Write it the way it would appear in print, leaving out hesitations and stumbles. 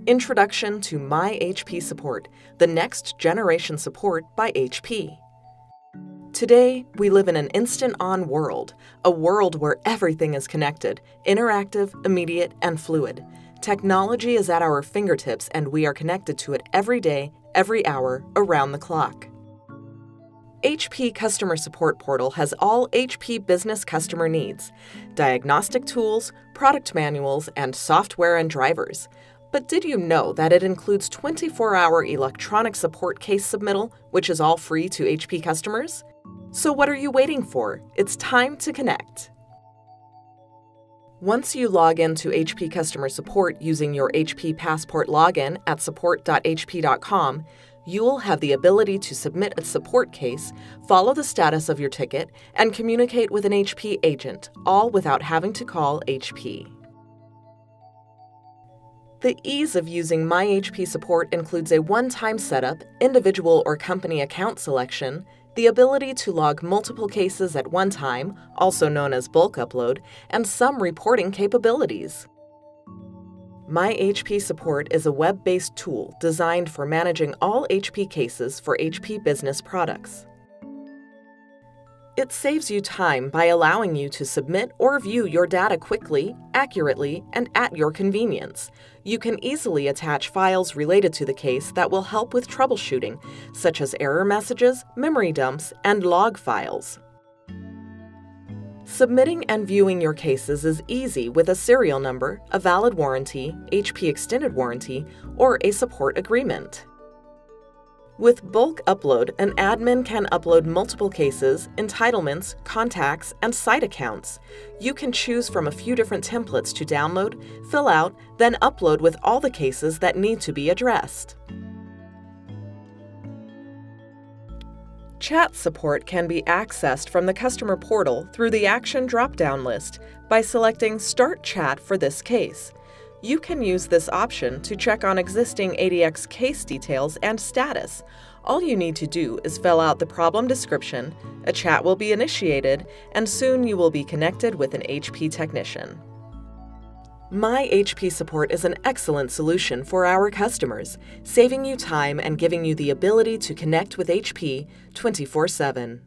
Introduction to MyHPSupport, the next generation support by HP. Today, we live in an instant-on world, a world where everything is connected, interactive, immediate, and fluid. Technology is at our fingertips, and we are connected to it every day, every hour, around the clock. HP Customer Support Portal has all HP business customer needs: diagnostic tools, product manuals, and software and drivers. But did you know that it includes 24-hour electronic support case submittal, which is all free to HP customers? So what are you waiting for? It's time to connect. Once you log into HP Customer Support using your HP Passport login at support.hp.com, you'll have the ability to submit a support case, follow the status of your ticket, and communicate with an HP agent, all without having to call HP. The ease of using MyHPSupport includes a one-time setup, individual or company account selection, the ability to log multiple cases at one time, also known as bulk upload, and some reporting capabilities. MyHPSupport is a web-based tool designed for managing all HP cases for HP business products. It saves you time by allowing you to submit or view your data quickly, accurately, and at your convenience. You can easily attach files related to the case that will help with troubleshooting, such as error messages, memory dumps, and log files. Submitting and viewing your cases is easy with a serial number, a valid warranty, HP extended warranty, or a support agreement. With bulk upload, an admin can upload multiple cases, entitlements, contacts, and site accounts. You can choose from a few different templates to download, fill out, then upload with all the cases that need to be addressed. Chat support can be accessed from the customer portal through the Action drop-down list by selecting Start Chat for this case. You can use this option to check on existing ADX case details and status. All you need to do is fill out the problem description, a chat will be initiated, and soon you will be connected with an HP technician. MyHPSupport is an excellent solution for our customers, saving you time and giving you the ability to connect with HP 24/7.